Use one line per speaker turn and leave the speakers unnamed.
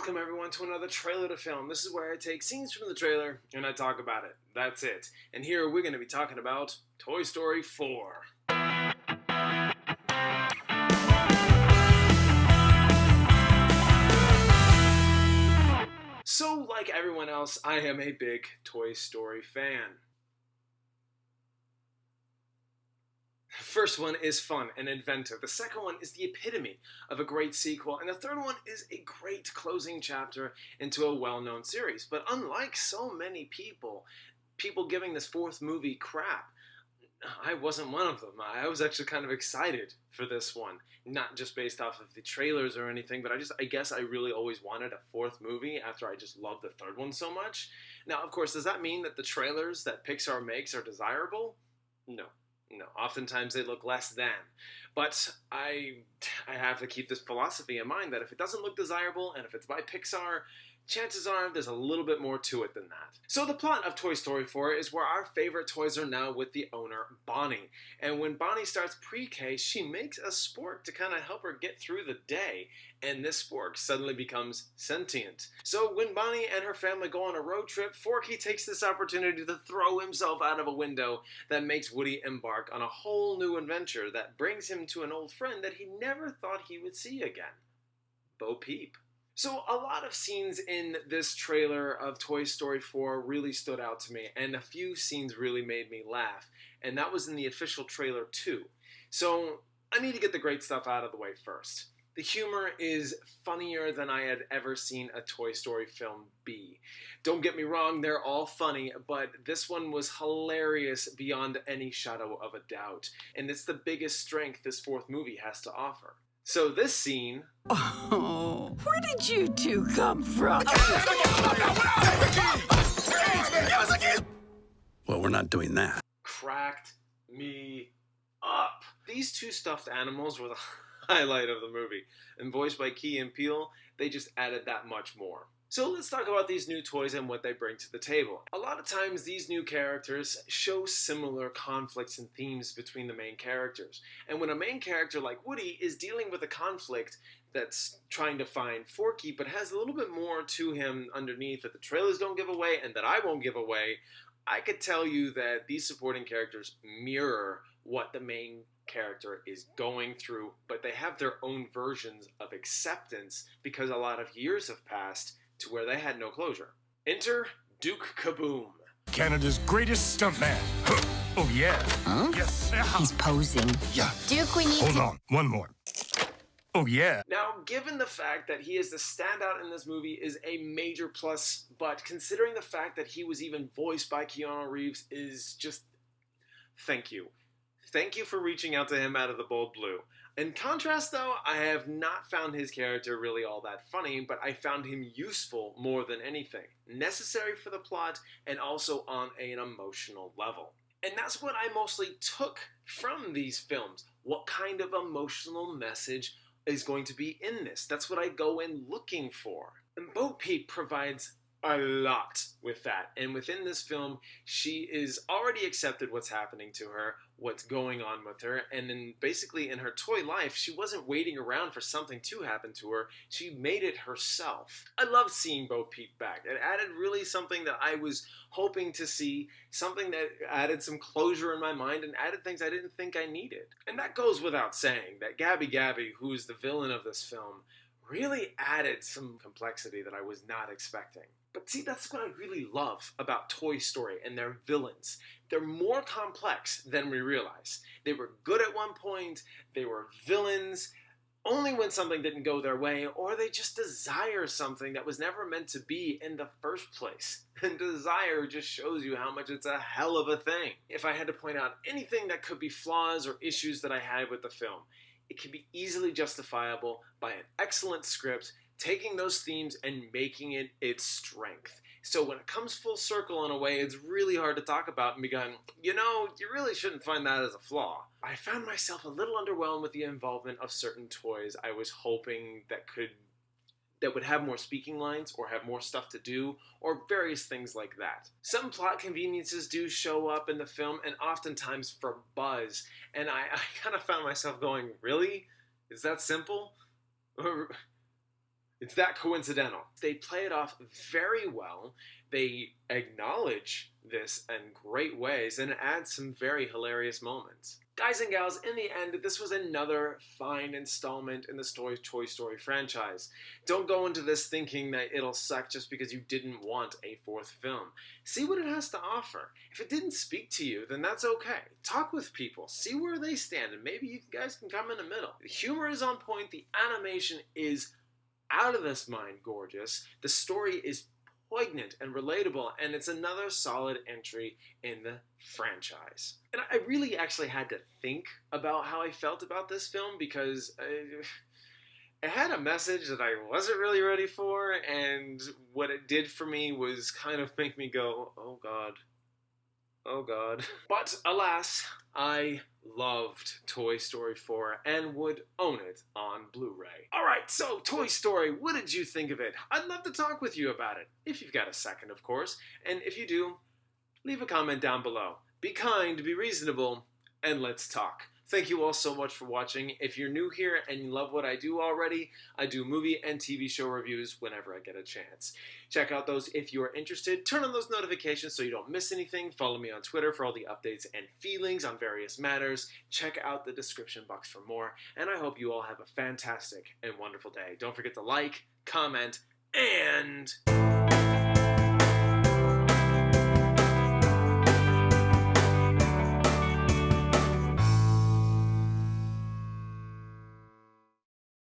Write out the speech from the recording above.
Welcome everyone to another trailer to film. This is where I take scenes from the trailer and I talk about it. That's it. And here we're going to be talking about Toy Story 4. So, like everyone else, I am a big Toy Story fan. The first one is fun and inventive. The second one is the epitome of a great sequel. And the third one is a great closing chapter into a well-known series. But unlike so many people giving this fourth movie crap, I wasn't one of them. I was actually kind of excited for this one. Not just based off of the trailers or anything, but I guess I really always wanted a fourth movie after I just loved the third one so much. Now, of course, does that mean that the trailers that Pixar makes are desirable? No. No, oftentimes they look less than. But I have to keep this philosophy in mind that if it doesn't look desirable and if it's by Pixar, chances are there's a little bit more to it than that. So the plot of Toy Story 4 is where our favorite toys are now with the owner, Bonnie. And when Bonnie starts pre-K, she makes a spork to kind of help her get through the day. And this spork suddenly becomes sentient. So when Bonnie and her family go on a road trip, Forky takes this opportunity to throw himself out of a window that makes Woody embark on a whole new adventure that brings him to an old friend that he never thought he would see again, Bo Peep. So a lot of scenes in this trailer of Toy Story 4 really stood out to me, and a few scenes really made me laugh, and that was in the official trailer too. So I need to get the great stuff out of the way first. The humor is funnier than I had ever seen a Toy Story film be. Don't get me wrong, they're all funny, but this one was hilarious beyond any shadow of a doubt, and it's the biggest strength this fourth movie has to offer. So this scene...
Oh, where did you two come from?
Well, we're not doing that.
Cracked me up. These two stuffed animals were the highlight of the movie. And voiced by Key and Peele, they just added that much more. So let's talk about these new toys and what they bring to the table. A lot of times these new characters show similar conflicts and themes between the main characters. And when a main character like Woody is dealing with a conflict that's trying to find Forky but has a little bit more to him underneath that the trailers don't give away and that I won't give away, I could tell you that these supporting characters mirror what the main character is going through, but they have their own versions of acceptance because a lot of years have passed to where they had no closure. Enter Duke Kaboom.
Canada's greatest stuntman. Oh, yeah.
Huh?
Yes.
He's posing.
Yeah.
Duke, we need
Hold on. One more. Oh, yeah.
Now, given the fact that he is the standout in this movie is a major plus, but considering the fact that he was even voiced by Keanu Reeves is just... Thank you. Thank you for reaching out to him out of the bold blue. In contrast, though, I have not found his character really all that funny, but I found him useful more than anything, necessary for the plot, and also on an emotional level. And that's what I mostly took from these films. What kind of emotional message is going to be in this? That's what I go in looking for. And Bo Peep provides a lot with that. And within this film, she is already accepted what's happening to her, what's going on with her, and then basically in her toy life, she wasn't waiting around for something to happen to her. She made it herself. I loved seeing Bo Peep back. It added really something that I was hoping to see, something that added some closure in my mind and added things I didn't think I needed. And that goes without saying that Gabby Gabby, who is the villain of this film, really added some complexity that I was not expecting. But see, that's what I really love about Toy Story and their villains. They're more complex than we realize. They were good at one point, they were villains only when something didn't go their way, or they just desire something that was never meant to be in the first place. And desire just shows you how much it's a hell of a thing. If I had to point out anything that could be flaws or issues that I had with the film, it can be easily justifiable by an excellent script, taking those themes and making it its strength. So when it comes full circle in a way, it's really hard to talk about and be going, you know, you really shouldn't find that as a flaw. I found myself a little underwhelmed with the involvement of certain toys I was hoping that would have more speaking lines or have more stuff to do or various things like that. Some plot conveniences do show up in the film and oftentimes for buzz, and I kind of found myself going, really? Is that simple? It's that coincidental. They play it off very well. They acknowledge this in great ways and add some very hilarious moments. Guys and gals, in the end, this was another fine installment in the Toy Story franchise. Don't go into this thinking that it'll suck just because you didn't want a fourth film. See what it has to offer. If it didn't speak to you, then that's okay. Talk with people, see where they stand, and maybe you guys can come in the middle. The humor is on point, the animation is out of this mind gorgeous, the story is poignant and relatable, and it's another solid entry in the franchise. And I really actually had to think about how I felt about this film because it had a message that I wasn't really ready for, and what it did for me was kind of make me go, oh God. Oh God. But alas, I loved Toy Story 4 and would own it on Blu-ray. Alright, so Toy Story, what did you think of it? I'd love to talk with you about it, if you've got a second, of course. And if you do, leave a comment down below. Be kind, be reasonable, and let's talk. Thank you all so much for watching. If you're new here and you love what I do already, I do movie and TV show reviews whenever I get a chance. Check out those if you are interested. Turn on those notifications so you don't miss anything. Follow me on Twitter for all the updates and feelings on various matters. Check out the description box for more. And I hope you all have a fantastic and wonderful day. Don't forget to like, comment, and...